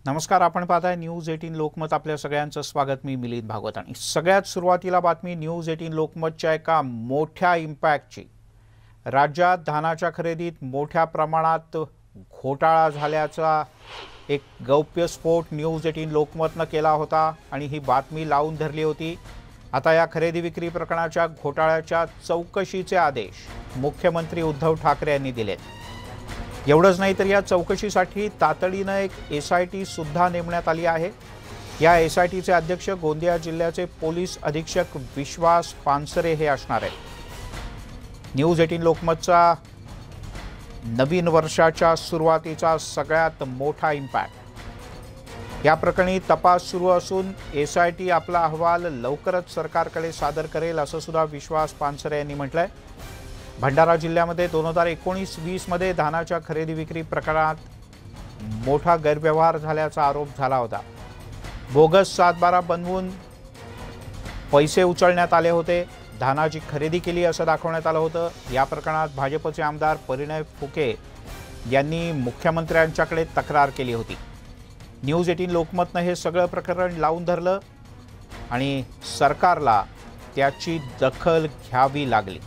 नमस्कार, आपण पाहताय न्यूज 18 लोकमत। आपल्या सगळ्यांचं स्वागत। मी मिलिंद भागवत आणि सगळ्यात सुरुवातीला बातमी न्यूज 18 लोकमतच्या एका मोठ्या इम्पॅक्टची। राज्यात धानाच्या खरेदीत मोठ्या प्रमाणात घोटाळा झाल्याचा एक गौप्यस्फोट न्यूज 18 लोकमतने केला होता आणि ही बातमी लावून धरली होती। आता या खरेदी विक्री प्रकरणाच्या घोटाळ्याच्या चौकशीचे आदेश मुख्यमंत्री उद्धव ठाकरे यांनी दिलेत। एवढंच नाही तर या चौकशीसाठी तातडीने एक एसआयटी सुद्धा नेमण्यात आली आहे। या एसआयटीचे अध्यक्ष गोंदिया जिल्ह्याचे पोलीस अधीक्षक विश्वास पानसरे हे असणार आहेत। न्यूज 18 लोकमतचा नवीन वर्षाच्या सुरुवातीचा सगळ्यात मोठा इम्पॅक्ट। या प्रकरणी तपास सुरू असून एसआयटी आपला अहवाल लवकरच सरकारकडे सादर करेल असं सुद्धा विश्वास पानसरे यांनी म्हटलंय। भंडारा जिल्ह्यामध्ये 2019-20 मध्ये धानाच्या खरेदी विक्री प्रकरणात मोठा गैरव्यवहार झाल्याचा आरोप झाला होता। बोगस 7/12 बनवून पैसे उचलण्यात आले होते, धानाची खरेदी केली असं दाखवण्यात आलं होतं। या प्रकरणात भाजपचे आमदार परिणय फुके यांनी मुख्यमंत्र्यांच्याकडे तक्रार केली होती। न्यूज 18 लोकमतने हे सगळं प्रकरण लावून धरलं आणि सरकारला त्याची दखल घ्यावी लागली।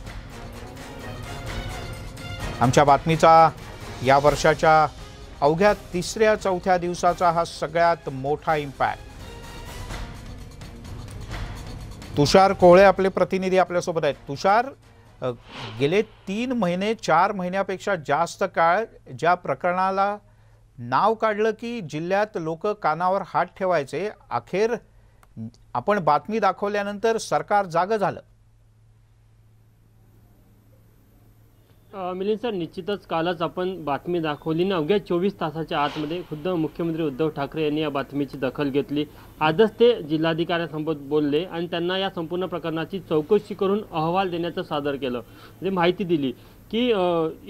आमच्या बातमीचा या वर्षाच्या अवघ्या 3ऱ्या-4थ्या दिवसाचा हा सगळ्यात मोठा इम्पॅक्ट। तुषार कोहळे आपले प्रतिनिधी आपल्यासोबत आहेत। तुषार, गेले 3 महिने 4 महिन्यापेक्षा जास्त काळ ज्या प्रकरणाला नाव काढलं की जिल्ह्यात लोक कानावर हात ठेवायचे, अखेर आपण बातमी दाखवल्यानंतर सरकार जागं झालं। मिलिंद सर, निश्चितच कालच आपण बातमी दाखवली ना, अवघ्या 24 तासाच्या आतमध्ये खुद्द मुख्यमंत्री उद्धव ठाकरे यांनी या बातमीची दखल घेतली। आजच ते जिल्हाधिकाऱ्यांसोबत बोलले आणि त्यांना या संपूर्ण प्रकरणाची चौकशी करून अहवाल देण्याचं सादर केलं। म्हणजे माहिती दिली की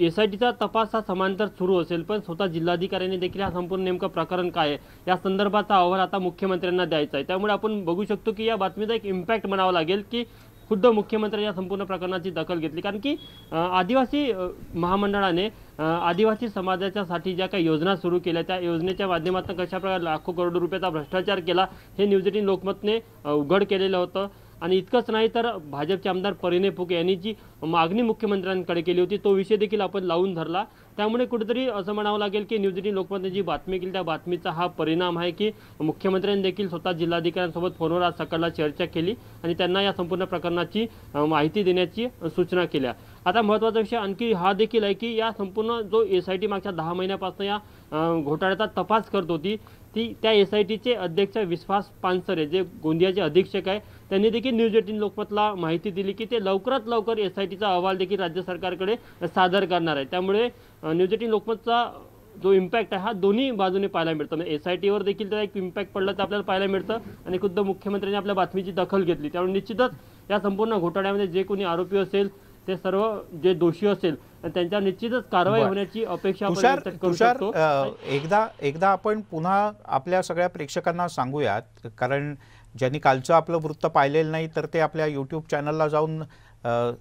एसआयटीचा तपास हा समांतर सुरू असेल, पण स्वतः जिल्हाधिकाऱ्यांनी देखील हा संपूर्ण नेमकं प्रकरण काय आहे या संदर्भाचा अहवाल आता मुख्यमंत्र्यांना द्यायचा आहे। त्यामुळे आपण बघू शकतो की या बातमीचा एक इम्पॅक्ट म्हणावा लागेल की खुद्द मुख्यमंत्री या संपूर्ण प्रकरणाची दखल घेतली। कारण की आदिवासी महामंडळाने आदिवासी समाजाच्यासाठी ज्या काही योजना सुरू केल्या, त्या योजनेच्या माध्यमातून कशाप्रकारे लाखो करोडो रुपयाचा भ्रष्टाचार केला हे न्यूज 18 लोकमतने उघड केलेलं होतं। आणि इतकंच नाही तर भाजपचे आमदार परिणय फुके यांनी जी मागणी मुख्यमंत्र्यांकडे केली होती तो विषय देखील आपण लावून धरला। त्यामुळे कुठेतरी असं म्हणावं लागेल की न्यूज 18 लोकमतने जी बातमी केली त्या बातमीचा हा परिणाम आहे की मुख्यमंत्र्यांनी देखील स्वतः जिल्हाधिकाऱ्यांसोबत फोनवर आज सकाळला चर्चा केली आणि त्यांना या संपूर्ण प्रकरणाची माहिती देण्याची सूचना केल्या। आता महत्त्वाचा विषय आणखी हा देखील आहे की या संपूर्ण जो एसआयटी मागच्या 10 महिन्यापासून या घोटाळ्याचा तपास करत होती, त्या एसआयटीचे अध्यक्ष विश्वास पानसरे जे गोंदियाचे अधीक्षक आहे, त्यांनी देखील न्यूज 18 लोकमतला माहिती दिली की ते लवकरात लवकर एसआयटीचा अहवाल देखील राज्य सरकारकडे सादर करणार आहे। त्यामुळे न्यूज 18 लोकमतचा जो इम्पॅक्ट आहे हा दोन्ही बाजूने पाहायला मिळतो। म्हणजे एसआयटीवर देखील त्याचा एक इम्पॅक्ट पडला तर आपल्याला पाहायला मिळतं आणि खुद्द मुख्यमंत्र्यांनी आपल्या बातमीची दखल घेतली। त्यामुळे निश्चितच या संपूर्ण घोटाळ्यामध्ये जे कोणी आरोपी असेल, ते सर्व जे दोषी असेल त्यांच्या निश्चितच कारवाई होण्याची अपेक्षा आपण व्यक्त करू शकतो। एकदा आपण पुन्हा आपल्या सगळ्या प्रेक्षकांना सांगूयात, कारण ज्यांनी कालचं आपलं वृत्त पाहिलेलं नाही तर ते आपल्या यूट्यूब चॅनलला जाऊन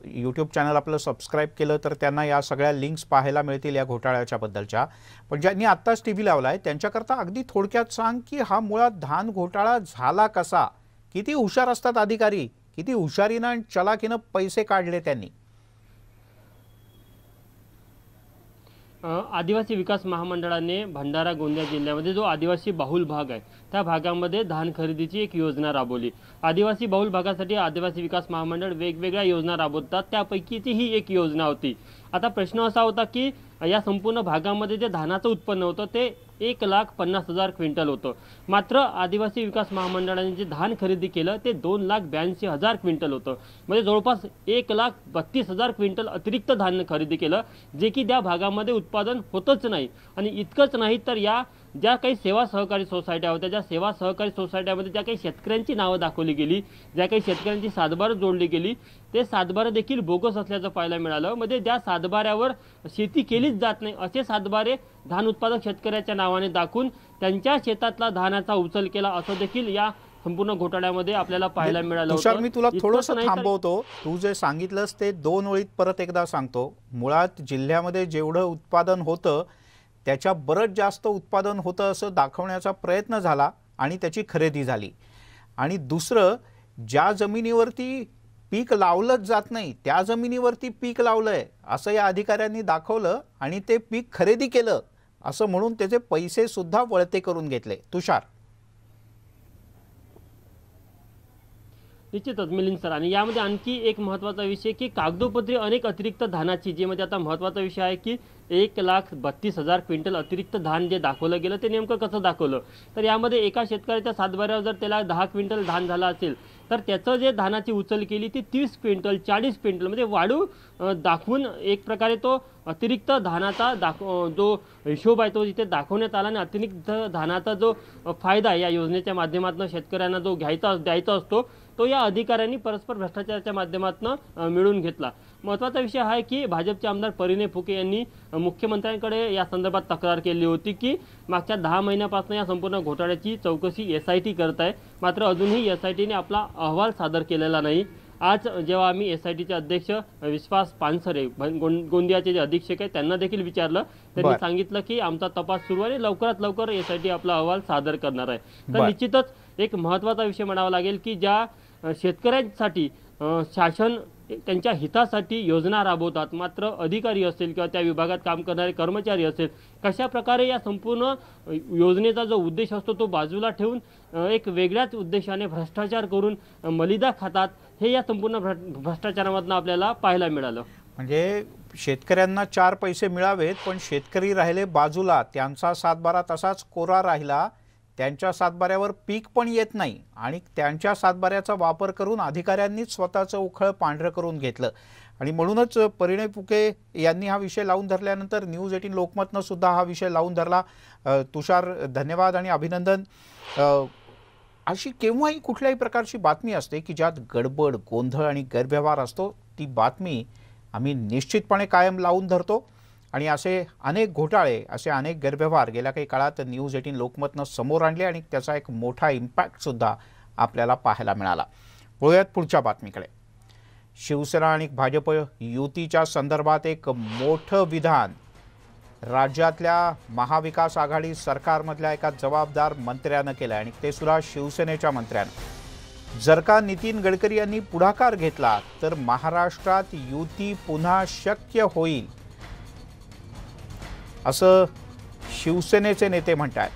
यूट्यूब चॅनल आपलं सबस्क्राईब केलं तर त्यांना या सगळ्या लिंक्स पाहायला मिळतील या घोटाळ्याच्या बद्दलच्या। पण ज्यांनी आत्ताच टीव्ही लावलाय त्यांच्याकरता अगदी थोडक्यात सांग की हा मुळात धान घोटाळा झाला कसा? किती हुशार असतात अधिकारी, किती हुशारीनं आणि चलाकीनं पैसे काढले त्यांनी? आदिवासी विकास महामंडळाने भंडारा गोंदिया जिल्ह्यामध्ये जो आदिवासी बहुल भाग आहे त्या भागामध्ये धान खरेदीची एक योजना राबवली। आदिवासी बहुल भागासाठी आदिवासी विकास महामंडळ वेगवेगळ्या योजना राबवतात, त्यापैकीची ही एक योजना होती। आता प्रश्न असा होता की या संपूर्ण भागामध्ये जे धानाचं उत्पन्न होतं ते 1,50,000 क्विंटल होतं, मात्र आदिवासी विकास महामंडळाने जे धान खरेदी केलं ते 2,82,000 क्विंटल होतं। म्हणजे जवळपास 1,32,000 क्विंटल अतिरिक्त धान्य खरेदी केलं, जे की त्या भागामध्ये उत्पादन होतच नाही। आणि इतकंच नाही तर या ज्या काही सेवा सहकारी सोसायट्या होत्या, ज्या सेवा सहकारी सोसायट्यामध्ये ज्या काही शेतकऱ्यांची नावं दाखवली गेली, ज्या काही शेतकऱ्यांची सातबारं जोडली गेली, ते सातबारं देखील बोगस असल्याचं पाहायला मिळालं। म्हणजे ज्या सातबाऱ्यावर शेती केलीच जात नाही असे सातबारे धान उत्पादक शेतकऱ्याच्या नावाने दाखवून त्यांच्या शेतातला धानाचा उचल केला असं देखील या संपूर्ण घोटाळ्यामध्ये आपल्याला पाहायला मिळालं होतं। तुषार, मी तुला थोडंसं थांबवतो। तू जे सांगितलंस ते 2 ओळीत परत एकदा सांगतो। मुळात जिल्ह्यामध्ये जेवढं उत्पादन होतं त्याच्या बरंच जास्त उत्पादन होतं असं दाखवण्याचा प्रयत्न झाला आणि त्याची खरेदी झाली। आणि दुसरं, ज्या जमिनीवरती पीक लावलंच जात नाही त्या जमिनीवरती पीक लावलंय असं या अधिकाऱ्यांनी दाखवलं आणि ते पीक खरेदी केलं असं म्हणून त्याचे पैसे सुद्धा वळते करून घेतले। तुषार, निश्चितच मिलिंद सर, आणि यामध्ये आणखी एक महत्त्वाचा विषय की कागदोपत्री अनेक अतिरिक्त धानाची, जे म्हणजे आता महत्त्वाचा विषय आहे की 1,32,000 क्विंटल अतिरिक्त धान जे दाखवलं गेलं ते नेमकं कसं दाखवलं, तर यामध्ये एका शेतकऱ्याच्या सातबाऱ्यावर जर त्याला 10 क्विंटल धान झालं असेल तर त्याचं जे धानाची उचल केली ती 30 क्विंटल 40 क्विंटल म्हणजे वाढू दाखवून एक प्रकारे तो अतिरिक्त धानाचा जो हिशोब आहे तो इथे दाखवण्यात आला आणि अतिरिक्त धानाचा जो फायदा या योजनेच्या माध्यमातून शेतकऱ्यांना जो द्यायचा असतो तो या अधिकाऱ्यांनी परस्पर भ्रष्टाचाराच्या माध्यमातून मिळवून घेतला। महत्त्वाचा विषय हा आहे की भाजपचे आमदार परिणय फुके यांनी मुख्यमंत्र्यांकडे या संदर्भात तक्रार केली होती की मागच्या 10 महिन्यापासून या संपूर्ण घोटाळ्याची चौकशी SIT करत आहे, मात्र अजूनही SITने आपला अहवाल सादर केलेला नाही। आज जेव्हा आम्ही SITचे अध्यक्ष विश्वास पानसरे गोंदियाचे जे अधीक्षक आहेत त्यांना देखील विचारलं, त्यांनी सांगितलं की आमचा तपास सुरू आहे, लवकरात लवकर SIT आपला अहवाल सादर करणार आहे। तर निश्चितच एक महत्त्वाचा विषय म्हणावा लागेल की ज्या शेतकऱ्यांसाठी शासन त्यांच्या हितासाठी योजना राबवतात, मात्र अधिकारी असेल किंवा त्या विभागात काम करणारे कर्मचारी असेल कशा प्रकारे या संपूर्ण योजनेचा जो उद्देश असतो तो बाजूला ठेवून एक वेगळ्याच उद्देशाने भ्रष्टाचार करून मलिदा खातात, हे या संपूर्ण भ्रष्टाचारामधून आपल्याला पाहायला मिळालं। म्हणजे शेतकऱ्यांना 4 पैसे मिळावेत पण शेतकरी राहिले बाजूला, त्यांचा सातबारा तसाच कोरा राहिला, त्यांच्या सातबाऱ्यावर पीक पण येत नाही आणि त्यांच्या सातबाऱ्याचा वापर करून अधिकाऱ्यांनीच स्वतःचं उखळ पांढरं करून घेतलं। आणि म्हणूनच परिणय फुके यांनी हा विषय लावून धरल्यानंतर न्यूज 18 लोकमतनं सुद्धा हा विषय लावून धरला। तुषार, धन्यवाद आणि अभिनंदन। अशी केव्हाही कुठल्याही प्रकारची बातमी असते की ज्यात गडबड, गोंधळ आणि गैरव्यवहार असतो, ती बातमी आम्ही निश्चितपणे कायम लावून धरतो आणि असे अनेक घोटाळे, असे अनेक गैरव्यवहार गेल्या काही काळात न्यूज 18 लोकमतनं समोर आणले आणि त्याचा एक मोठा इम्पॅक्ट सुद्धा आपल्याला पाहायला मिळाला। वळूयात पुढच्या बातमीकडे। शिवसेना आणि भाजप युतीच्या संदर्भात एक मोठं विधान राज्यातल्या महाविकास आघाडी सरकारमधल्या एका जबाबदार मंत्र्यानं केलं आणि ते सुद्धा शिवसेनेच्या मंत्र्यानं। जर का नितीन गडकरी यांनी पुढाकार घेतला तर महाराष्ट्रात युती पुन्हा शक्य होईल असं शिवसेनेचे नेते म्हणतात।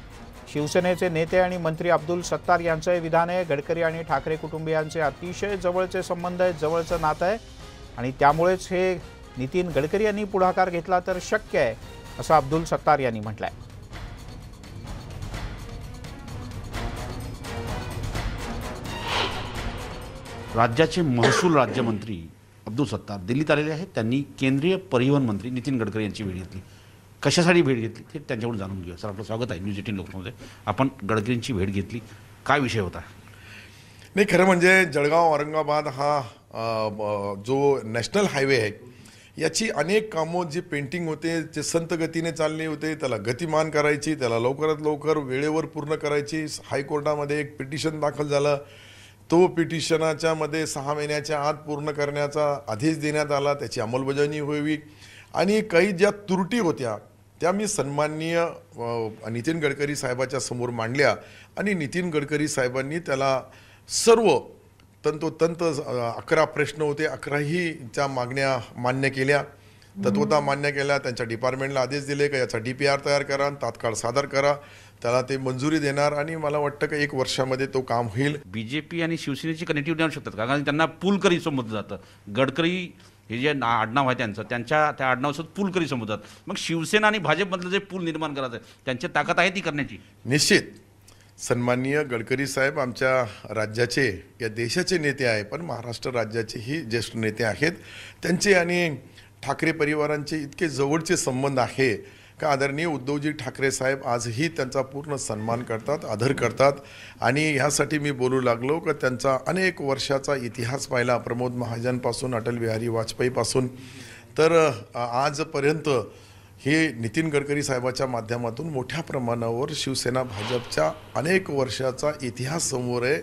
शिवसेनेचे नेते आणि मंत्री अब्दुल सत्तार यांचं हे विधान आहे। गडकरी आणि ठाकरे कुटुंबियांचे अतिशय जवळचे संबंध आहेत, जवळचं नातं आहे आणि त्यामुळेच हे नितीन गडकरी यांनी पुढाकार घेतला तर शक्य आहे असं अब्दुल सत्तार यांनी म्हटलंय। राज्याचे महसूल राज्यमंत्री अब्दुल सत्तार दिल्लीत आलेले आहेत। त्यांनी केंद्रीय परिवहन मंत्री नितीन गडकरी यांची भेट घेतली। कशासाठी भेट घेतली ते त्यांच्याकडून जाणून घेऊया। सर, आपलं स्वागत आहे न्यूज 18 लोकमध्ये। आपण गडकरींची भेट घेतली, काय विषय होता? नाही, खरं म्हणजे जळगाव औरंगाबाद हा जो नॅशनल हायवे आहे याची अनेक कामं जी पेंटिंग होते, जे संत गतीने चालले होते, त्याला गतिमान करायची, त्याला लवकरात लवकर वेळेवर पूर्ण करायची। हायकोर्टामध्ये एक पिटिशन दाखल झालं, तो पिटिशनाच्या मध्ये 6 महिन्याच्या आत पूर्ण करण्याचा आदेश देण्यात आला, त्याची अंमलबजावणी व्हावी आणि काही ज्या त्रुटी होत्या त्या मी सन्माननीय नितीन गडकरी साहेबाच्या समोर मांडल्या आणि नितीन गडकरी साहेबांनी त्याला सर्व तंतोतंत 11 प्रश्न होते, 11च्या मागण्या मान्य केल्या, तत्वता मान्य केल्या। त्यांच्या डिपार्टमेंटला आदेश दिले की याचा DPR तयार करा, तात्काळ सादर करा, त्याला ते मंजुरी देणार आणि मला वाटतं की 1 वर्षामध्ये तो काम होईल। BJP आणि शिवसेनेची कनेक्टिव्हिटी आणू शकतात का? कारण त्यांना पुलकरी समजलं जातं। गडकरी हे जे आडनाव आहे त्यांच्या त्या आडनावासोबत पुलकरी समजतात। मग शिवसेना आणि भाजपमधलं जे पूल निर्माण करायचं आहे त्यांची ताकद आहे ती करण्याची? निश्चित सन्माननीय गडकरी साहेब आमच्या राज्याचे, या देशाचे नेते आहे, पण महाराष्ट्र राज्याचेही ज्येष्ठ नेते आहेत। त्यांचे आणि ठाकरे परिवारांचे इतके जवळचे संबंध आहे का आदरणीय उद्धवजी ठाकरे साहेब आजही त्यांचा पूर्ण सन्मान करतात, आदर करतात आणि ह्यासाठी मी बोलू लागलो की त्यांचा अनेक वर्षाचा इतिहास पाहिला, प्रमोद महाजनपासून अटल बिहारी वाजपेयीपासून तर आजपर्यंत हे नितीन गडकरी साहेबाच्या माध्यमातून मोठ्या प्रमाणावर शिवसेना भाजपच्या अनेक वर्षाचा इतिहास समोर आहे।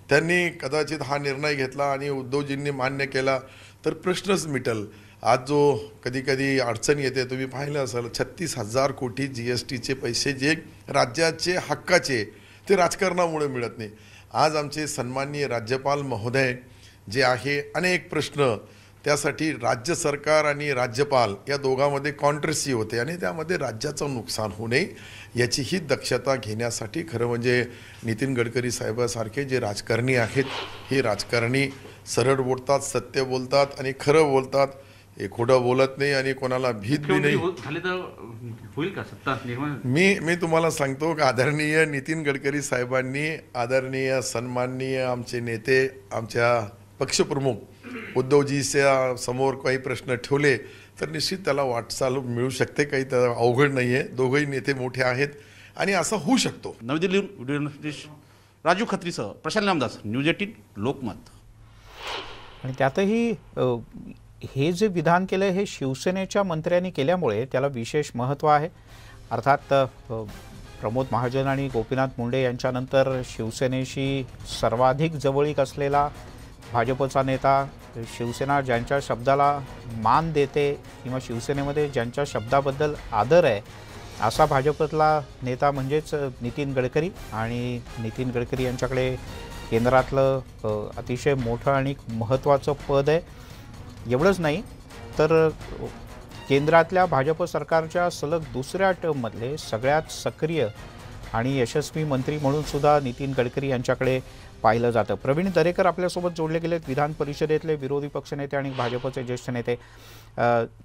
त्यांनी कदाचित हा निर्णय घेतला आणि उद्धवजींनी मान्य केला तर प्रश्नच मिटल। आज जो कधी कधी अडचण येते, तुम्ही पाहिलं असेल 36,000 कोटी GSTचे पैसे जे राज्याचे हक्काचे ते राजकारणामुळे मिळत नाही. आज आमचे सन्माननीय राज्यपाल महोदय जे आहे, अनेक प्रश्न त्यासाठी राज्य सरकार आणि राज्यपाल या दोघांमध्ये कॉन्ट्रसी होते आणि त्यामध्ये राज्याचं नुकसान होऊ नये याचीही दक्षता घेण्यासाठी खरं म्हणजे नितीन गडकरी साहेबासारखे जे राजकारणी आहेत, हे राजकारणी सरळ बोलतात, सत्य बोलतात आणि खरं बोलतात. हे खोटं बोलत नाही आणि कोणाला भीत बी नाही. झाले तर होईल का सत्ता निर्माण? मी तुम्हाला सांगतो की आदरणीय नितीन गडकरी साहेबांनी, आदरणीय सन्माननीय आमचे नेते, आमच्या पक्षप्रमुख उद्धवजीच्या समोर काही प्रश्न ठेवले तर निश्चित त्याला वाटचाल मिळू शकते. काही तर अवघड नाही आहे. दोघंही नेते मोठे आहेत आणि असं होऊ शकतो. नवी दिल्लीहून व्हिडिओ जर्नलिस्ट राजू खत्रीसह प्रशांत नामदास, न्यूज 18 लोकमत. आणि त्यातही हे जे विधान केलं हे शिवसेनेच्या मंत्र्यांनी केल्यामुळे त्याला विशेष महत्त्व आहे. अर्थात प्रमोद महाजन आणि गोपीनाथ मुंडे यांच्यानंतर शिवसेनेशी सर्वाधिक जवळीक असलेला भाजपचा नेता, शिवसेना ज्यांच्या शब्दाला मान देते किंवा शिवसेनेमध्ये ज्यांच्या शब्दाबद्दल आदर आहे असा भाजपतला नेता म्हणजेच नितीन गडकरी. आणि नितीन गडकरी यांच्याकडे केंद्रातलं अतिशय मोठं आणि महत्त्वाचं पद आहे. एवढंच नाही तर केंद्रातल्या भाजप सरकारच्या सलग दुसऱ्या टर्ममधले सगळ्यात सक्रिय आणि यशस्वी मंत्री म्हणून सुद्धा नितीन गडकरी यांच्याकडे पाहिलं जातं. प्रवीण दरेकर आपल्यासोबत जोडले गेलेत, विधान परिषदेतले विरोधी पक्षनेते आणि भाजपचे ज्येष्ठ नेते.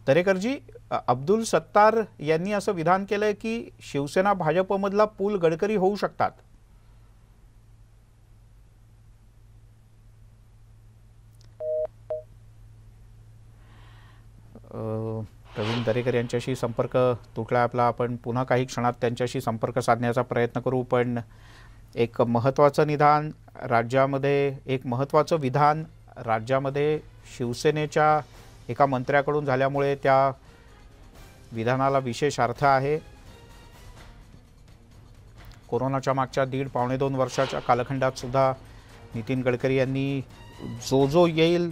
दरेकरजी, अब्दुल सत्तार यांनी असं विधान केलंय की शिवसेना भाजपमधला पूल गडकरी होऊ शकतात. प्रवीण दरेकर यांच्याशी संपर्क तुटला आपला. आपण पुन्हा काही क्षणात त्यांच्याशी संपर्क साधण्याचा प्रयत्न करू. पण एक महत्त्वाचं निदान राज्यामध्ये, एक महत्त्वाचं विधान राज्यामध्ये शिवसेनेच्या एका मंत्र्याकडून झाल्यामुळे त्या विधानाला विशेष अर्थ आहे. कोरोनाच्या मागच्या 1.5-2 वर्षाच्या कालखंडात सुद्धा नितीन गडकरी यांनी जो येईल,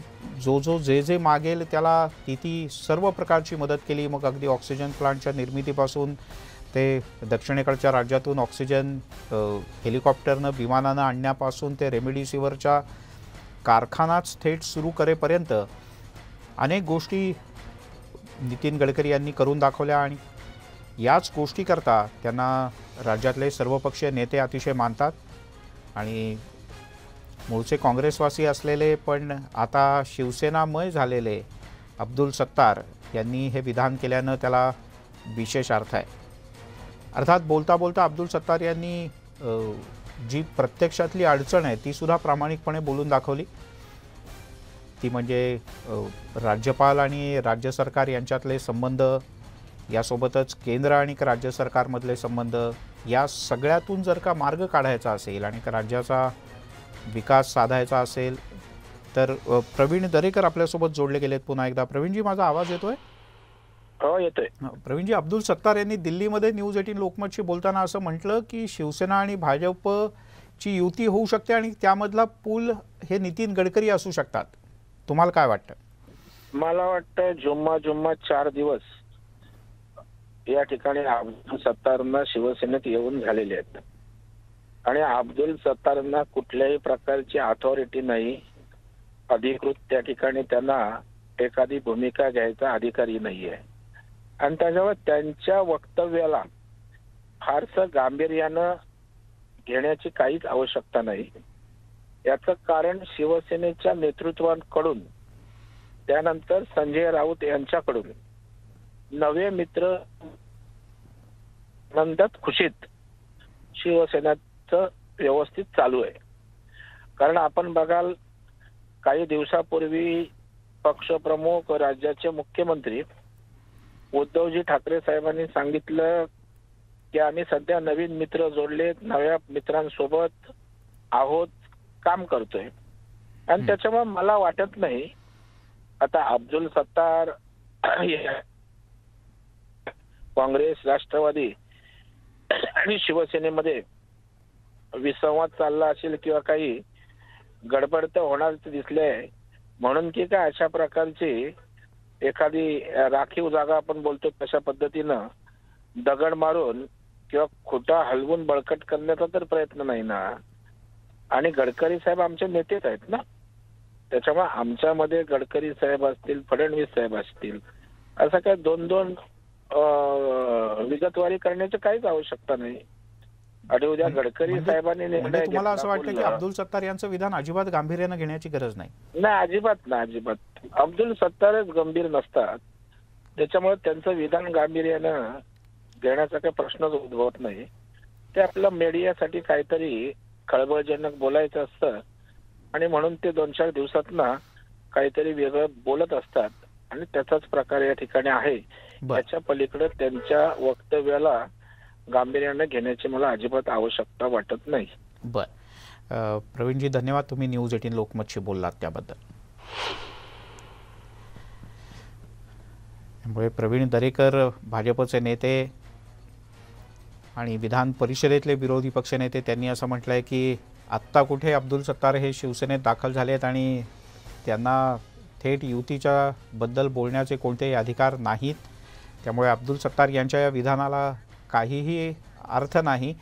जे मागेल त्याला ती सर्व प्रकारची मदत केली. मग अगदी ऑक्सिजन प्लांटच्या निर्मितीपासून ते दक्षिणेकडच्या राज्यातून ऑक्सिजन हेलिकॉप्टरनं, विमानानं आणण्यापासून ते रेमडेसिवीरच्या कारखानाच थेट सुरू करेपर्यंत अनेक गोष्टी नितीन गडकरी यांनी करून दाखवल्या. आणि याच गोष्टीकरता त्यांना राज्यातले सर्वपक्षीय नेते अतिशय मानतात. आणि मूळचे काँग्रेसवासी असलेले पण आता शिवसेनामय झालेले अब्दुल सत्तार यांनी हे विधान केल्यानं त्याला विशेष अर्थ आहे. अर्थात बोलता बोलता अब्दुल सत्तार यांनी जी प्रत्यक्षातली अडचण आहे ती सुद्धा प्रामाणिकपणे बोलून दाखवली. ती म्हणजे राज्यपाल आणि राज्य सरकार यांच्यातले संबंध, यासोबतच केंद्र आणि राज्य सरकारमधले संबंध, या सगळ्यातून जर का मार्ग काढायचा असेल आणि राज्याचा विकास साधायचा असेल तर प्रवीण दरेकर आपल्यासोबत जोडले गेलेत पुन्हा एकदा. प्रवीणजी, माझा आवाज येतोय? हो, येतोय. प्रवीणजी, अब्दुल सत्तार यांनी दिल्लीमध्ये न्यूज 18 लोकमतशी बोलताना असं म्हटलं की शिवसेना आणि भाजपची युती होऊ शकते आणि त्यामधला पूल हे नितीन गडकरी असू शकतात. तुम्हाला काय वाटतं? मला वाटतं जुम्मा 4 दिवस या ठिकाणी अब्दुल सत्तारांना शिवसेनेत येऊन झालेले आहेत आणि अब्दुल सत्तारांना कुठल्याही प्रकारची अथॉरिटी नाही, अधिकृत त्या ठिकाणी त्यांना एखादी भूमिका घ्यायचा अधिकारही नाहीये. आणि त्याच्यावर त्यांच्या वक्तव्याला फारसं गांभीर्यानं घेण्याची काहीच आवश्यकता नाही. याचं कारण शिवसेनेच्या नेतृत्वाकडून, त्यानंतर संजय राऊत यांच्याकडून नवे मित्र नंदत खुशीत शिवसेनेचं व्यवस्थित चालू आहे. कारण आपण बघाल, काही दिवसापूर्वी पक्षप्रमुख, राज्याचे मुख्यमंत्री उद्धवजी ठाकरे साहेबांनी सांगितलं की आम्ही सध्या नवीन मित्र जोडले, नव्या मित्रांसोबत आहोत, काम करतोय. आणि त्याच्यामुळे मला वाटत नाही आता अब्दुल सत्तार काँग्रेस, राष्ट्रवादी आणि शिवसेनेमध्ये विसंवाद चालला असेल किंवा काही गडबड तर होणार दिसले म्हणून की काय अशा प्रकारची एखादी राखीव जागा आपण बोलतो तशा पद्धतीनं दगड मारून किंवा खोटा हलवून बळकट करण्याचा तर प्रयत्न नाही ना. आणि गडकरी साहेब आमचे नेतेच आहेत ना, त्याच्यामुळे आमच्यामध्ये गडकरी साहेब असतील, फडणवीस साहेब असतील, असं काय दोन दोन विगतवारी करण्याची काहीच आवश्यकता नाही. आणि उद्या गडकरी साहेबांनी निर्णय तुम्हाला असं वाटतं की घेतला अब्दुल सत्तार यांचं विधान अजिबात गांभीर्यानं घेण्याची गरज नाही? नाही, अजिबात ना, अजिबात. अब्दुल सत्तारच गंभीर नसतात, त्याच्यामुळे त्यांचं विधान गांभीर्यानं घेण्याचा काही प्रश्नच उद्भवत नाही. ते आपलं मीडियासाठी काहीतरी खळबळजनक बोलायचं असतं आणि म्हणून ते 2-4 दिवसात ना काहीतरी वेगळं बोलत असतात आणि त्याचाच प्रकार या ठिकाणी आहे. त्याच्या पलीकडे त्यांच्या वक्तव्याला गांभीर्यानं घेण्याची मला अजिबात आवश्यकता वाटत नाही. बर, प्रवीणजी धन्यवाद, तुम्ही न्यूज 18 लोकमतशी बोललात त्याबद्दल. त्यामुळे प्रवीण दरेकर भाजपचे नेते आणि विधान परिषदेतले विरोधी पक्षनेते त्यांनी असं म्हटलंय की आत्ता कुठे अब्दुल सत्तार हे शिवसेनेत दाखल झालेत आणि त्यांना थेट युतीच्या बद्दल बोलण्याचे कोणतेही अधिकार नाहीत. त्यामुळे अब्दुल सत्तार यांच्या या विधानाला काहीही अर्थ नाही.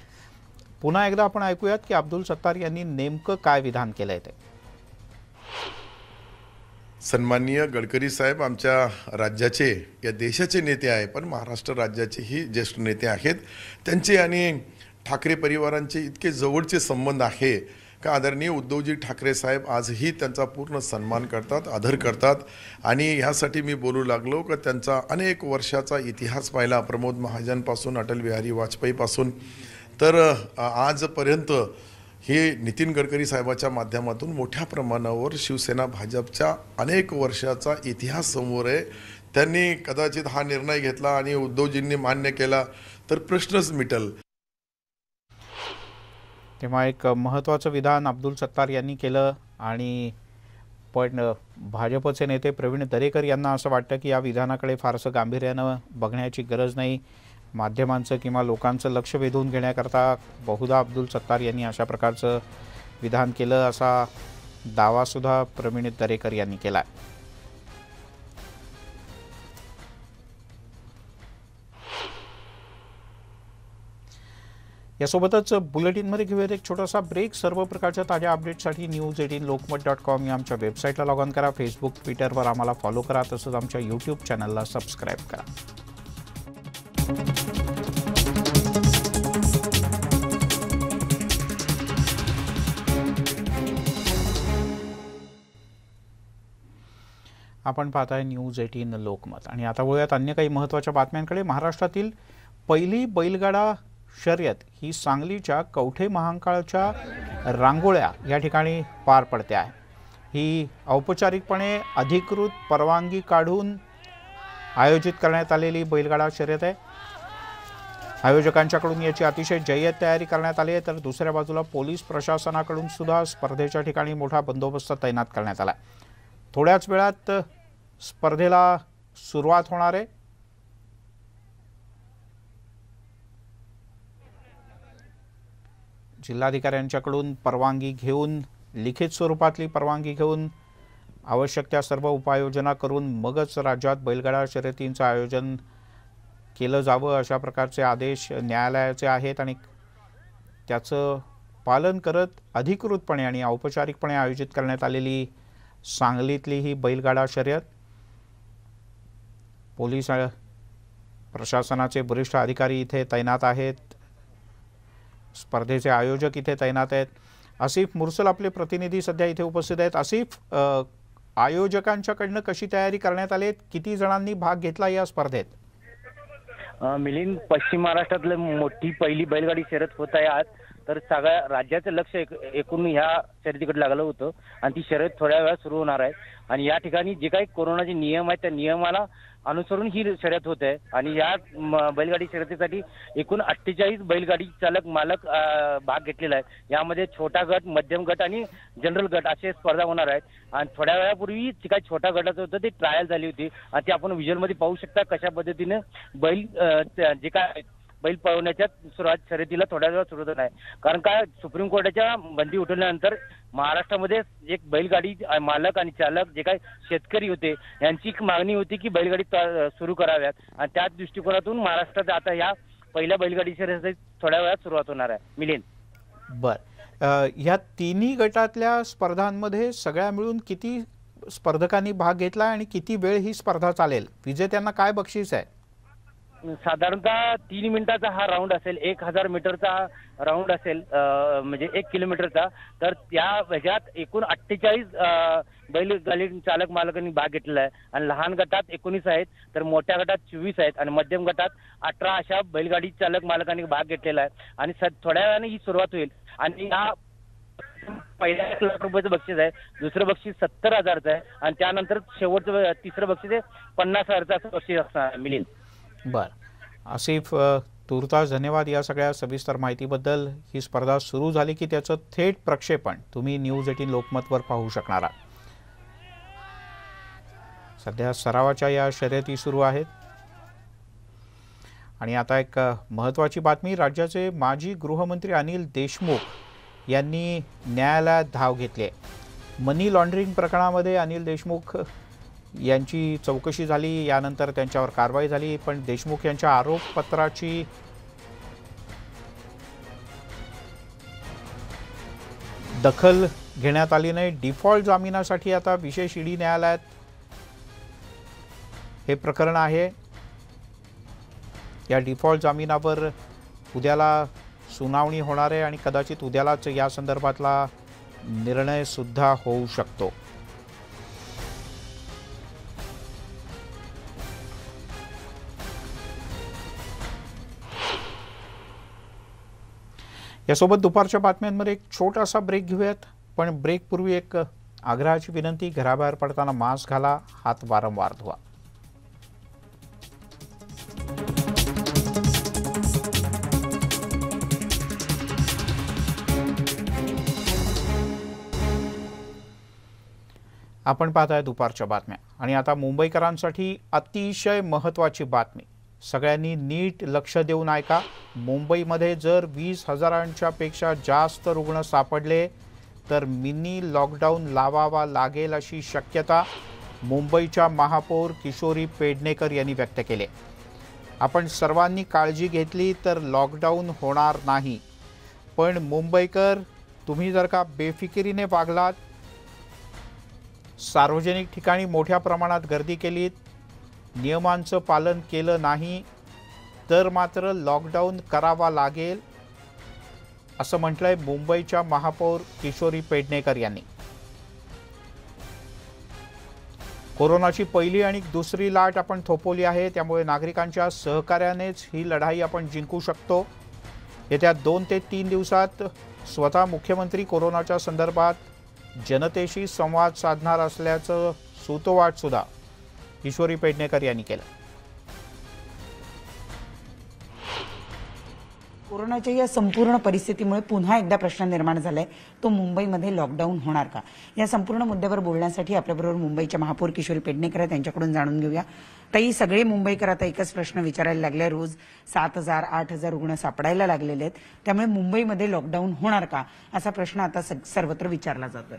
पुन्हा एकदा आपण ऐकूयात की अब्दुल सत्तार यांनी नेमकं काय विधान केलंय ते. सन्माननीय गडकरी साहेब आमच्या राज्याचे या देशाचे नेते आहे, पण महाराष्ट्र राज्याचेही ज्येष्ठ नेते आहेत. त्यांचे आणि ठाकरे परिवारांचे इतके जवळचे संबंध आहे का आदरणीय उद्धवजी ठाकरे साहेब आजही त्यांचा पूर्ण सन्मान करतात, आदर करतात. आणि ह्यासाठी मी बोलू लागलो की त्यांचा अनेक वर्षाचा इतिहास पाहिला, प्रमोद महाजनपासून अटल बिहारी वाजपेयीपासून तर आजपर्यंत हे नितीन गडकरी साहेबाच्या माध्यमातून मोठ्या प्रमाणावर शिवसेना भाजपच्या अनेक वर्षाचा इतिहास समोर आहे. त्यांनी कदाचित हा निर्णय घेतला आणि उद्धवजींनी मान्य केला तर प्रश्नच मिटल. तेव्हा एक महत्त्वाचं विधान अब्दुल सत्तार यांनी केलं आणि पण भाजपचे नेते प्रवीण दरेकर यांना असं वाटतं की या विधानाकडे फारसं गांभीर्यानं बघण्याची गरज नाही. माध्यमांचं किंवा लोकांचं लक्ष वेधून घेण्याकरता बहुधा अब्दुल सत्तार यांनी अशा प्रकारचं विधान केलं असा दावासुद्धा प्रवीण दरेकर यांनी केला. यासोबतच बुलेटिनमध्ये घेऊयात एक छोटासा ब्रेक. सर्व प्रकारच्या ताज्या अपडेटसाठी news18lokmat.com या आमच्या वेबसाईटला लॉग ऑन करा. फेसबुक, ट्विटरवर आम्हाला फॉलो करा. तसंच आमच्या यूट्यूब चॅनलला सबस्क्राईब करा. आपण पाहताय न्यूज 18 लोकमत आणि आता वळूयात अन्य काही महत्त्वाच्या बातम्यांकडे. महाराष्ट्रातील पहिली बैलगाडा शर्यत ही सांगलीच्या कवठे महांकाळच्या रांगोळ्या या ठिकाणी पार पडते आहे. ही औपचारिकपणे अधिकृत परवानगी काढून आयोजित करण्यात आलेली बैलगाडा शर्यत आहे. आयोजकांच्याकडून याची अतिशय जय्यत तयारी करण्यात आली आहे तर दुसऱ्या बाजूला पोलीस प्रशासनाकडून सुद्धा स्पर्धेच्या ठिकाणी मोठा बंदोबस्त तैनात करण्यात आला. थोड्याच वेळात स्पर्धेला सुरुवात होणार आहे. जिल्हाधिकाऱ्यांच्याकडून परवानगी घेऊन, लिखित स्वरूपातली परवानगी घेऊन आवश्यक त्या सर्व उपाययोजना करून मगच राज्यात बैलगाडा शर्यतींचं आयोजन केलं जावं अशा प्रकारचे आदेश न्यायालयाचे आहेत आणि त्याचं पालन करत अधिकृतपणे आणि औपचारिकपणे आयोजित करण्यात आलेली सांगलीतली ही बैलगाडा शर्यत. पोलीस प्रशासनाचे वरिष्ठ अधिकारी इथे तैनात आहेत. स्पर्धेचे आयोजक इथे तैनात आहेत. आसिफ मुरसल आपले प्रतिनिधी सध्या इथे उपस्थित आहेत. आसिफ, आयोजकांच्याकडनं कशी तयारी करण्यात आली, किती जणांनी भाग घेतला या स्पर्धेत? मिलिंद, पश्चिम महाराष्ट्रातली मोठी पहिली बैलगाडी शर्यत होत आहे आज. तर सगळ्या राज्याचं लक्ष एकूण ह्या शर्यतीकडे लागलं होतं आणि ती शर्यत थोड्या वेळात सुरू होणार आहे. आणि या ठिकाणी जे काही कोरोनाचे नियम आहेत त्या नियमाला अनुसरून ही शर्यत होत आहे. आणि या बैलगाडी शर्यतीसाठी एकूण 48 बैलगाडी चालक मालक भाग घेतलेला आहे. यामध्ये छोटा गट, मध्यम गट आणि जनरल गट असे स्पर्धा होणार आहेत. आणि थोड्या वेळापूर्वी जे काही छोटा गटाचं होतं ते ट्रायल झाली होती आणि ते आपण व्हिज्युअलमध्ये पाहू शकता कशा पद्धतीने बैल जे काय बैल पळवण्याच्या शर्यतीला थोड्या वेळात सुरू होत आहे. कारण का सुप्रीम कोर्टाच्या बंदी उठवल्यानंतर महाराष्ट्रामध्ये एक बैलगाडी मालक आणि चालक जे काही शेतकरी होते यांची एक मागणी होती की बैलगाडी सुरू कराव्यात, आणि त्याच दृष्टिकोनातून महाराष्ट्रात आता या पहिल्या बैलगाडी शर्यती थोड्या वेळात सुरुवात होणार आहे. मिलिंद, ह्या तिन्ही गटातल्या स्पर्धांमध्ये सगळ्या मिळून किती स्पर्धकांनी भाग घेतला आणि किती वेळ ही स्पर्धा चालेल? विजेत्यांना काय बक्षीस आहे? साधारणतः 3 मिनिटाचा हा राऊंड असेल, 1000 मीटरचा राऊंड असेल, म्हणजे 1 किलोमीटरचा. तर त्या ह्याच्यात एकूण 48 बैलगाडी चालक मालकांनी भाग घेतलेला आहे, आणि लहान गटात 19 आहेत, तर मोठ्या गटात 24 आहेत, आणि मध्यम गटात 18 अशा बैलगाडी चालक मालकांनी भाग घेतलेला आहे. आणि थोड्या वेळाने ही सुरुवात होईल, आणि या पहिल्या 1 लाख रुपयाचं बक्षीस आहे, दुसरं बक्षीस 70,000चं आहे, आणि त्यानंतर शेवटचं तिसरं बक्षीस आहे 50,000चं असं बक्षीस असणार. मिलिंद, बर, आसिफ, तुर्तास धन्यवाद या सगळ्या सविस्तर माहितीबद्दल. ही स्पर्धा सुरू झाली की त्याचं थेट प्रक्षेपण तुम्ही न्यूज 18 लोकमतवर पाहू शकणार आहात. सध्या सरावाच्या या शर्यती सुरू आहेत. आणि आता एक महत्त्वाची बातमी. राज्याचे माजी गृहमंत्री अनिल देशमुख यांनी न्यायालयात धाव घेतली आहे. मनी लॉन्ड्रिंग प्रकरणामध्ये अनिल देशमुख यांची चौकशी झाली, यानंतर त्यांच्यावर कारवाई झाली, पण देशमुख यांच्या आरोपपत्राची दखल घेण्यात आली नाही. डिफॉल्ट जामिनासाठी आता विशेष ईडी न्यायालयात हे प्रकरण आहे. या डिफॉल्ट जामिनावर उद्याला सुनावणी होणार आहे आणि कदाचित उद्यालाच या संदर्भातला निर्णय सुद्धा होऊ शकतो. यासोबत दुपारच्या बातम्यांमध्ये एक छोटासा ब्रेक घेऊयात, पण ब्रेकपूर्वी एक आग्रहाची विनंती. घराबाहेर पडताना मास्क घाला, हात वारंवार धुवा. आपण पाहताय दुपारच्या बातम्या. आणि आता मुंबईकरांसाठी अतिशय महत्त्वाची बातमी. सगळ्यांनी नीट लक्ष देऊन ऐका. मुंबईमध्ये जर 20,000च्या पेक्षा जास्त रुग्ण सापडले तर मिनी लॉकडाऊन लावावा लागेल अशी शक्यता मुंबईच्या महापौर किशोरी पेडणेकर यांनी व्यक्त केली. आपण सर्वांनी काळजी घेतली तर लॉकडाऊन होणार नाही, पण मुंबईकर तुम्ही जर का बेफिकिरीने वागलात, सार्वजनिक ठिकाणी मोठ्या प्रमाणात गर्दी केलीत, नियमांचं पालन केलं नाही, तर मात्र लॉकडाऊन करावा लागेल असं म्हटलंय मुंबईच्या महापौर किशोरी पेडणेकर यांनी. कोरोनाची पहिली आणि दुसरी लाट आपण थोपवली आहे, त्यामुळे नागरिकांच्या सहकार्यानेच ही लढाई आपण जिंकू शकतो. येत्या 2 ते 3 दिवसात स्वतः मुख्यमंत्री कोरोनाच्या संदर्भात जनतेशी संवाद साधणार असल्याचं सूतोवाच सुद्धा किशोरी पेडणेकर यांनी केलं. कोरोनाच्या या संपूर्ण परिस्थितीमुळे पुन्हा एकदा प्रश्न निर्माण झालाय, तो मुंबईमध्ये लॉकडाऊन होणार का? या संपूर्ण मुद्द्यावर बोलण्यासाठी आपल्याबरोबर मुंबईच्या महापौर किशोरी पेडणेकर आहेत, त्यांच्याकडून जाणून घेऊया. ताई, सगळे मुंबईकर आता एकच प्रश्न विचारायला लागले. रोज 7,000 8,000 रुग्ण सापडायला लागलेले आहेत, त्यामुळे मुंबईमध्ये लॉकडाऊन होणार का असा प्रश्न आता सर्वत्र विचारला जातोय.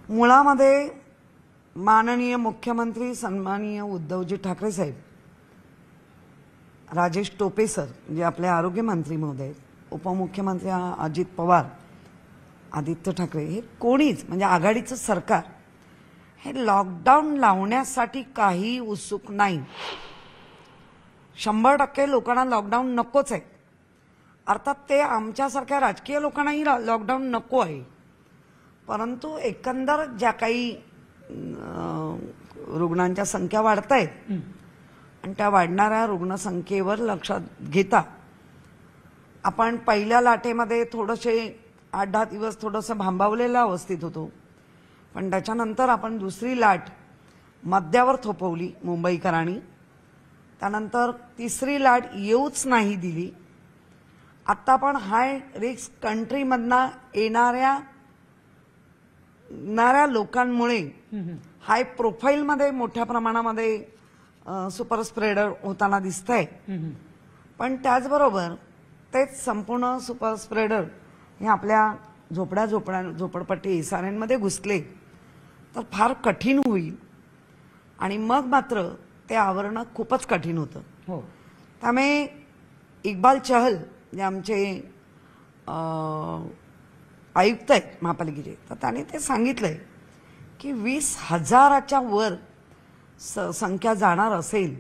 मुळामध्ये माननीय मुख्यमंत्री सन्माननीय उद्धवजी ठाकरे साहेब, राजेश टोपे सर म्हणजे आपले आरोग्यमंत्री महोदय, उपमुख्यमंत्री अजित पवार, आदित्य ठाकरे, हे कोणीच म्हणजे आघाडीचं सरकार हे लॉकडाऊन लावण्यासाठी काही उत्सुक नाही. 100% लोकांना लॉकडाऊन नकोच आहे. अर्थात ते आमच्यासारख्या राजकीय लोकांनाही लॉकडाऊन नको आहे, परंतु एकंदर ज्या काही रुग्णांच्या संख्या वाढत आहेत आणि त्या वाढणाऱ्या रुग्णसंख्येवर लक्षात घेता आपण पहिल्या लाटेमध्ये थोडेसे 8-10 दिवस थोडंसं भांबावलेल्या अवस्थेत होतो, पण त्याच्यानंतर आपण दुसरी लाट मध्यावर थोपवली मुंबईकरांनी. त्यानंतर तिसरी लाट येऊच नाही दिली. आता पण हाय रिस्क कंट्रीमधनं येणाऱ्या लोकांमुळे हाय प्रोफाईलमध्ये मोठ्या प्रमाणामध्ये सुपर स्प्रेडर होताना दिसतंय. पण त्याचबरोबर तेच संपूर्ण सुपर स्प्रेडर हे आपल्या झोपडपट्टी इसाऱ्यांमध्ये घुसले तर फार कठीण होईल आणि मग मात्र ते आवरणं खूपच कठीण होतं. हो. त्यामुळे इक्बाल चहल जे आमचे आयुक्त आहेत महापालिकेचे, तर त्याने ते सांगितलंय की 20,000च्या वर संख्या जाणार असेल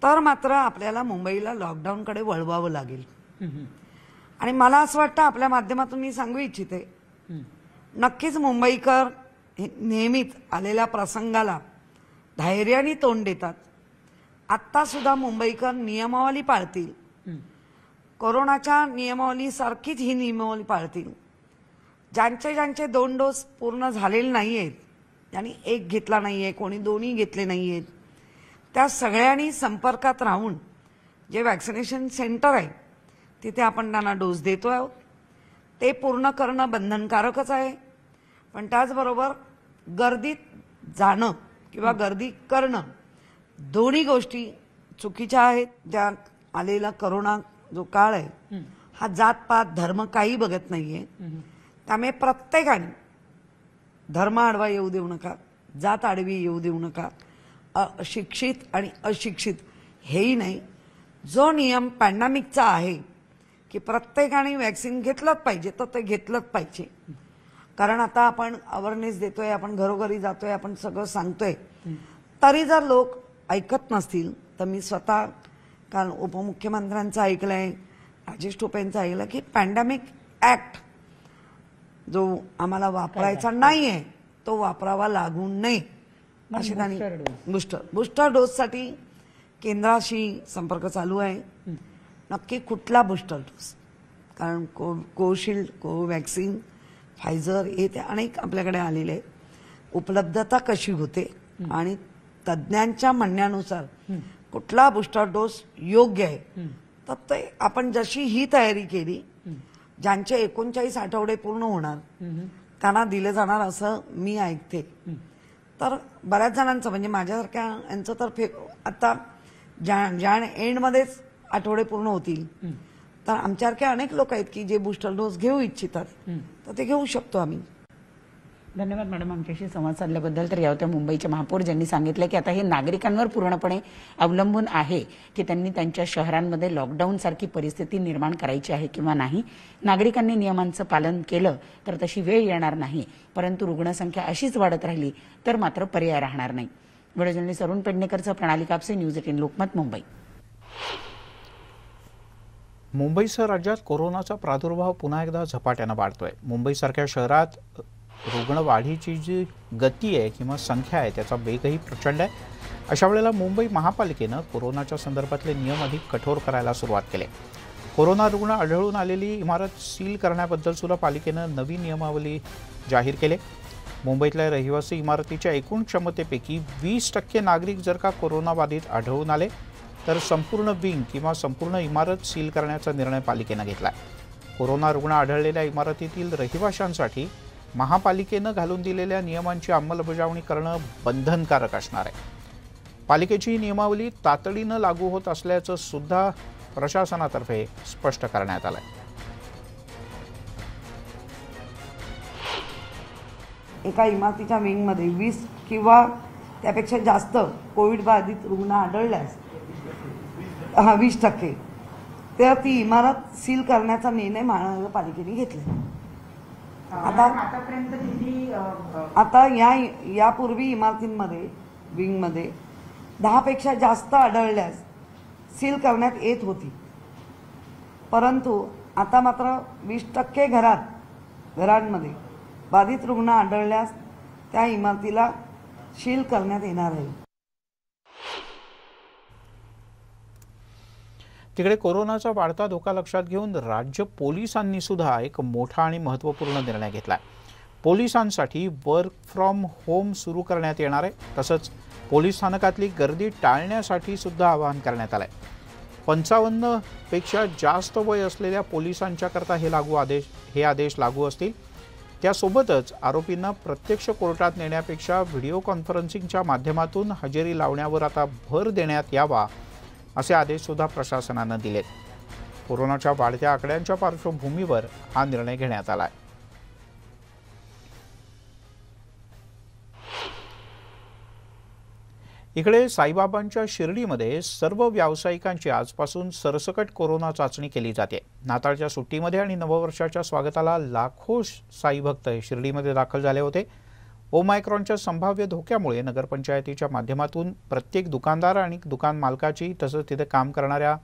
तर मात्र आपल्याला मुंबईला लॉकडाऊनकडे वळवावं लागेल. आणि मला असं वाटतं आपल्या माध्यमातून मी सांगू इच्छिते, नक्कीच मुंबईकर नेहमीच आलेल्या प्रसंगाला धैर्याने तोंड देतात. आत्ता सुद्धा मुंबईकर नियमावली पाळतील, कोरोनाच्या नियमावलीसारखीच ही नियमावली पाळतील. ज्यांचे 2 डोस पूर्ण झालेले नाही आहेत, ज्यांनी 1 घेतला नाही आहे, कोणी 2ही घेतले नाही आहेत, त्या सगळ्यांनी संपर्कात राहून जे वॅक्सिनेशन सेंटर आहे तिथे आपण त्यांना डोस देतो आहोत. ते पूर्ण करणं बंधनकारकच आहे. पण त्याचबरोबर गर्दीत जाणं किंवा गर्दी करणं दोन्ही गोष्टी चुकीच्या आहेत. त्या आलेला करोना जो काळ आहे हा जातपात धर्म काही बघत नाहीये. त्यामुळे प्रत्येकाने धर्म आडवा येऊ देऊ नका, जात आडवी येऊ देऊ नका, शिक्षित आणि अशिक्षित हेही नाही. जो नियम पॅन्डेमिकचा आहे की प्रत्येकाने वॅक्सिन घेतलंच पाहिजे तर ते घेतलंच पाहिजे. कारण आता आपण अवेअरनेस देतोय, आपण घरोघरी जातोय, आपण सगळं सांगतोय, तरी जर लोक ऐकत नसतील तर मी स्वतः काल उपमुख्यमंत्र्यांचं ऐकलंय, राजेश टोपेंचं ऐकलं की पॅन्डेमिक ऍक्ट जो आम्हाला वापरायचा नाहीये तो वापरावा लागू नये अशी त्यांनी बूस्टर डोससाठी केंद्राशी संपर्क चालू आहे. नक्की कुठला बूस्टर डोस, कारण कोविशिल्ड, कोवॅक्सिन, फायझर हे ते अनेक आपल्याकडे आलेले आहेत. उपलब्धता कशी होते आणि तज्ज्ञांच्या म्हणण्यानुसार कुठला बूस्टर डोस योग्य आहे तर ते आपण जशी ही तयारी केली, ज्यांचे 39 आठवडे पूर्ण होणार त्यांना दिले जाणार असं मी ऐकते. तर बऱ्याच जणांचं म्हणजे माझ्यासारख्या यांचं तर आता ज्या एंडमध्येच आठवडे पूर्ण होतील, तर आमच्यासारखे अनेक लोक आहेत की जे बूस्टर डोस घेऊ इच्छितात तर ते घेऊ शकतो आम्ही. धन्यवाद मॅडम आमच्याशी संवाद साधल्याबद्दल. तर यावत्या मुंबईच्या महापौर ज्यांनी सांगितलं की आता हे नागरिकांवर पूर्णपणे अवलंबून आहे की त्यांनी त्यांच्या शहरांमध्ये लॉकडाऊन सारखी परिस्थिती निर्माण करायची आहे किंवा नाही. नागरिकांनी नियमांचं पालन केलं तर तशी वेळ येणार नाही, परंतु रुग्णसंख्या अशीच वाढत राहिली तर मात्र पर्याय राहणार नाही. व्हिडिओ जर्नलिस्ट अरुण पेडणेकरचा, प्रणाली कापसे, न्यूज 18 लोकमत, मुंबई. मुंबईसह राज्यात कोरोनाचा प्रादुर्भाव पुन्हा एकदा झपाट्यानं वाढतोय. मुंबईसारख्या शहरात रुग्णवाढीची जी गती आहे किंवा संख्या आहे त्याचा वेगही प्रचंड आहे. अशा वेळेला मुंबई महापालिकेनं कोरोनाच्या संदर्भातले नियम अधिक कठोर करायला सुरुवात केली. कोरोना रुग्ण आढळून आलेली इमारत सील करण्याबद्दल सुद्धा पालिकेनं नवी नियमावली जाहीर केली. मुंबईतल्या रहिवासी इमारतीच्या एकूण क्षमतेपैकी 20% नागरिक जर का कोरोनाबाधित आढळून आले तर संपूर्ण विंग किंवा संपूर्ण इमारत सील करण्याचा निर्णय पालिकेनं घेतला आहे. कोरोना रुग्ण आढळलेल्या इमारतीतील रहिवाशांसाठी महापालिकेनं घालून दिलेल्या नियमांची अंमलबजावणी करणं बंधनकारक असणार आहे. पालिकेची नियमावली तातडीनं लागू होत असल्याचं सुद्धा प्रशासनातर्फे स्पष्ट करण्यात आलंय. एका इमारतीच्या विंगमध्ये 20 किंवा त्यापेक्षा जास्त कोविड बाधित रुग्ण आढळल्यास 20% तर ती इमारत सील करण्याचा निर्णय महानगरपालिकेने घेतला. आता यापूर्वी इमारतींमध्ये विंगमध्ये 10पेक्षा जास्त आढळल्यास सील करण्यात येत होती, परंतु आता मात्र 20% घरांमध्ये बाधित रुग्ण आढळल्यास त्या इमारतीला सील करण्यात येणार आहे. तिकडे कोरोनाचा वाढता धोका लक्षात घेऊन राज्य पोलिसांनी सुद्धा एक मोठा आणि महत्त्वपूर्ण निर्णय घेतला आहे. पोलिसांसाठी वर्क फ्रॉम होम सुरू करण्यात येणार आहे. तसंच पोलीस स्थानकातली गर्दी टाळण्यासाठी सुद्धा आवाहन करण्यात आलं आहे. 55 पेक्षा जास्त वय असलेल्या पोलिसांच्याकरता हे आदेश लागू असतील. त्यासोबतच आरोपींना प्रत्यक्ष कोर्टात नेण्यापेक्षा व्हिडिओ कॉन्फरन्सिंगच्या माध्यमातून हजेरी लावण्यावर आता भर देण्यात यावा असे आदेश सुद्धा प्रशासनानं दिलेत. कोरोनाच्या वाढत्या आकड्यांच्या पार्श्वभूमीवर हा निर्णय घेण्यात आला आहे. इकडे साईबाबांच्या शिर्डीमध्ये सर्व व्यावसायिकांची आजपासून सरसकट कोरोना चाचणी केली जाते. नाताळच्या सुट्टीमध्ये आणि नववर्षाच्या स्वागताला लाखो साई भक्त शिर्डीमध्ये दाखल झाले होते. ओमायक्रॉनच्या संभाव्य धोक्यामुळे नगरपंचायतीच्या माध्यमातून प्रत्येक दुकानदार आणि दुकान मालकाची तसंच तिथे काम करणाऱ्या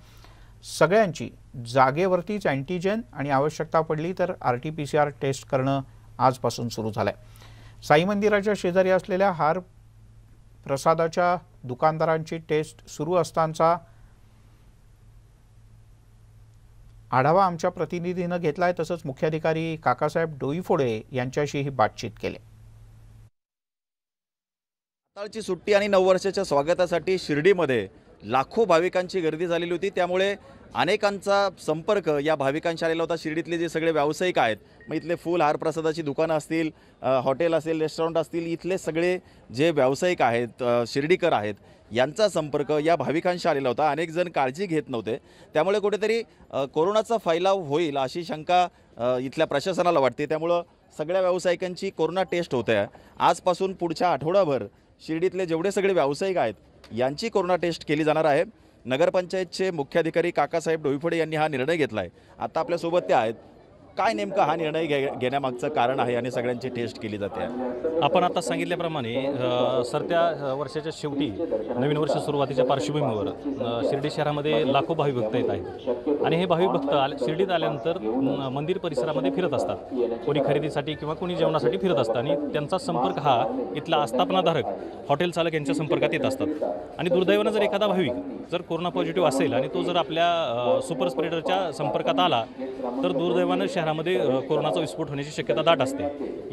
सगळ्यांची जागेवरतीच अँटीजेन आणि आवश्यकता पडली तर RT-PCR टेस्ट करणं आजपासून सुरू झालंय. साई मंदिराच्या शेजारी असलेल्या हार प्रसादाच्या दुकानदारांची टेस्ट सुरू असतानाचा आढावा आमच्या प्रतिनिधीनं घेतलाय. तसंच मुख्याधिकारी काकासाहेब डोईफोडे यांच्याशीही बातचीत केली. नाताळची सुट्टी आणि नववर्षाच्या स्वागतासाठी शिर्डीमध्ये लाखो भाविकांची गर्दी झालेली होती. त्यामुळे अनेकांचा संपर्क या भाविकांशी आलेला होता. शिर्डीतले जे सगळे व्यावसायिक आहेत, मग इथले फूल हार प्रसादाची दुकानं असतील, हॉटेल असेल, रेस्टॉरंट असतील, इथले सगळे जे व्यावसायिक आहेत, शिर्डीकर आहेत, यांचा संपर्क या भाविकांशी आलेला होता. अनेक जण काळजी घेत नव्हते. त्यामुळे कुठेतरी कोरोनाचा फैलाव होईल अशी शंका इथल्या प्रशासनाला वाटते. त्यामुळं सगळ्या व्यावसायिकांची कोरोना टेस्ट होते आहे. आजपासून पुढच्या आठवडाभर शिर्डीतले जेवढे सगळे व्यावसायिक आहेत यांची कोरोना टेस्ट केली जाणार आहे. नगरपंचायतचे मुख्याधिकारी काकासाहेब डोईफोडे यांनी हा निर्णय घेतला आहे. आता आपल्यासोबत ते आहेत. काय नेमकं हा निर्णय घेण्यामागचं कारण आहे आणि सगळ्यांची टेस्ट केली जाते? आपण आता सांगितल्याप्रमाणे सरत्या वर्षाच्या शेवटी नवीन वर्ष सुरुवातीच्या पार्श्वभूमीवर शिर्डी शहरामध्ये लाखो भाविक भक्त येत आहेत आणि हे भाविक भक्त शिर्डीत आल्यानंतर मंदिर परिसरामध्ये फिरत असतात. कोणी खरेदीसाठी किंवा कोणी जेवणासाठी फिरत असतात आणि त्यांचा संपर्क हा इथला आस्थापनाधारक हॉटेल चालक यांच्या संपर्कात येत असतात. आणि दुर्दैवानं जर एखादा भाविक जर कोरोना पॉझिटिव्ह असेल आणि तो जर आपल्या सुपर स्प्रेडरच्या संपर्कात आला तर दुर्दैवानं शहरामध्ये कोरोनाचा विस्फोट होण्याची शक्यता दाट असते.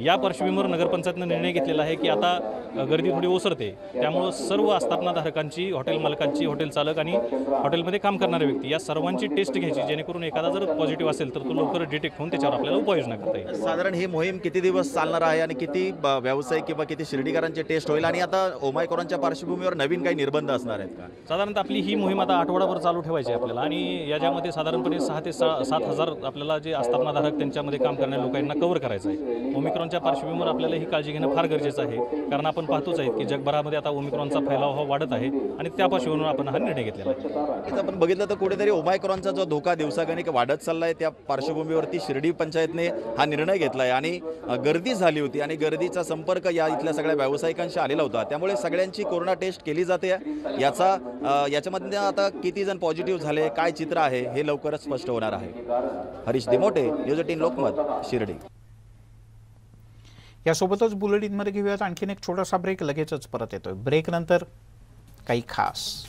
या पार्श्वभूमीवर नगरपंचायतनं निर्णय घेतलेला आहे की आता गर्दी थोडी ओसरते, त्यामुळं सर्व आस्थापनाधारकांची, हॉटेल मालकांची, हॉटेल चालक आणि हॉटेलमध्ये काम करणारे व्यक्ती या सर्वांची टेस्ट घ्यायची, जेणेकरून एखादा जर पॉझिटिव्ह असेल तर तो लवकर डिटेक्ट होऊन त्याच्यावर आपल्याला उपाययोजना करता येईल. साधारण ही मोहीम किती दिवस चालणार आहे आणि किती व्यावसायिक किंवा किती शिर्डीकरांची टेस्ट होईल आणि आता ओमायक्रॉनच्या पार्श्वभूमीवर नवीन काही निर्बंध असणार आहेत का? साधारणतः आपली ही मोहीम आता आठवडाभर चालू ठेवायची आहे आपल्याला आणि याच्यामध्ये साधारणपणे 6,000 ते 7,000 आपल्याला जे आस्थापनाधारक त्यांच्यामध्ये काम करणाऱ्या लोकांना कव्हर करायचं आहे. ओमिक्रॉनच्या पार्श्वभूमीवर आपल्याला ही काळजी घेणं फार गरजेचं आहे, कारण आपण पाहतोच आहे की जगभरामध्ये आता ओमिक्रॉनचा फैलाव हा वाढत आहे आणि त्या पार्श्वभूमीवर आपण हा निर्णय घेतलेला आहे. आपण बघितलं तर कुठेतरी ओमायक्रॉनचा जो धोका दिवसागणिक वाढत चालला आहे, त्या पार्श्वभूमीवरती शिर्डी पंचायतने हा निर्णय घेतला आहे आणि गर्दी झाली होती आणि गर्दीचा संपर्क या इथल्या सगळ्या व्यावसायिकांशी आलेला होता. त्यामुळे सगळ्यांची कोरोना टेस्ट केली जाते. याच्यामध्ये आता किती जण पॉझिटिव्ह झाले, काय चित्र आहे हे लवकरच स्पष्ट होणार आहे. हरीश दिमोटे, न्यूज 18 लोकमत, शिर्डी. यासोबतच बुलेटिनमध्ये घेऊयात आणखीन एक छोटासा ब्रेक. लगेचच परत येतोय. ब्रेक नंतर काही खास.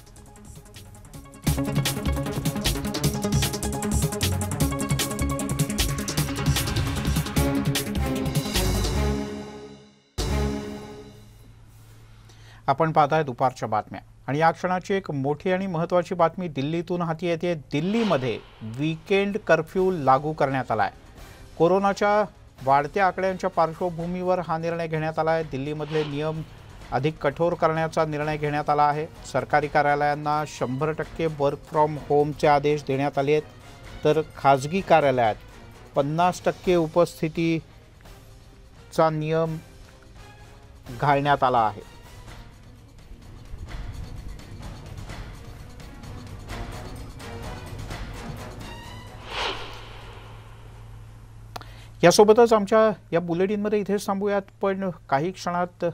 आपण पाहताय दुपारच्या बातम्या आणि या क्षणाची एक मोठी आणि महत्त्वाची बातमी दिल्लीतून हाती येते. दिल्लीमध्ये वीकेंड कर्फ्यू लागू करण्यात आला आहे. कोरोनाच्या वाढत्या आकड्यांच्या पार्श्वभूमीवर हा निर्णय घेण्यात आला आहे. दिल्लीमधले नियम अधिक कठोर करण्याचा निर्णय घेण्यात आला आहे. सरकारी कार्यालयांना 100% वर्क फ्रॉम होमचे आदेश देण्यात आले आहेत, तर खाजगी कार्यालयात 50% उपस्थितीचा नियम घालण्यात आला आहे. यासोबतच आमच्या या बुलेटिनमध्ये इथेच थांबूयात, पण काही क्षणात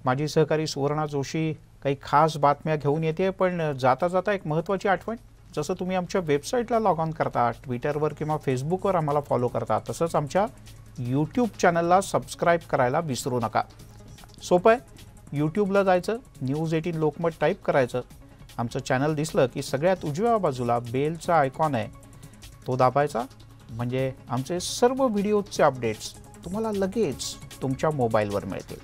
माझी सहकारी सुवर्णा जोशी काही खास बातम्या घेऊन येते. पण जाता जाता एक महत्त्वाची आठवण, जसं तुम्ही आमच्या वेबसाईटला लॉग ऑन करता, ट्विटरवर किंवा फेसबुकवर आम्हाला फॉलो करता, तसंच आमच्या यूट्यूब चॅनलला सबस्क्राईब करायला विसरू नका. सोपं आहे. यूट्यूबला जायचं, न्यूज 18 लोकमत टाईप करायचं. आमचं चॅनल दिसलं की सगळ्यात उजव्या बाजूला बेलचा आयकॉन आहे, तो दाबायचा, म्हणजे आमचे सर्व व्हिडिओचे अपडेट्स तुम्हाला लगेच तुमच्या मोबाईलवर मिळतील.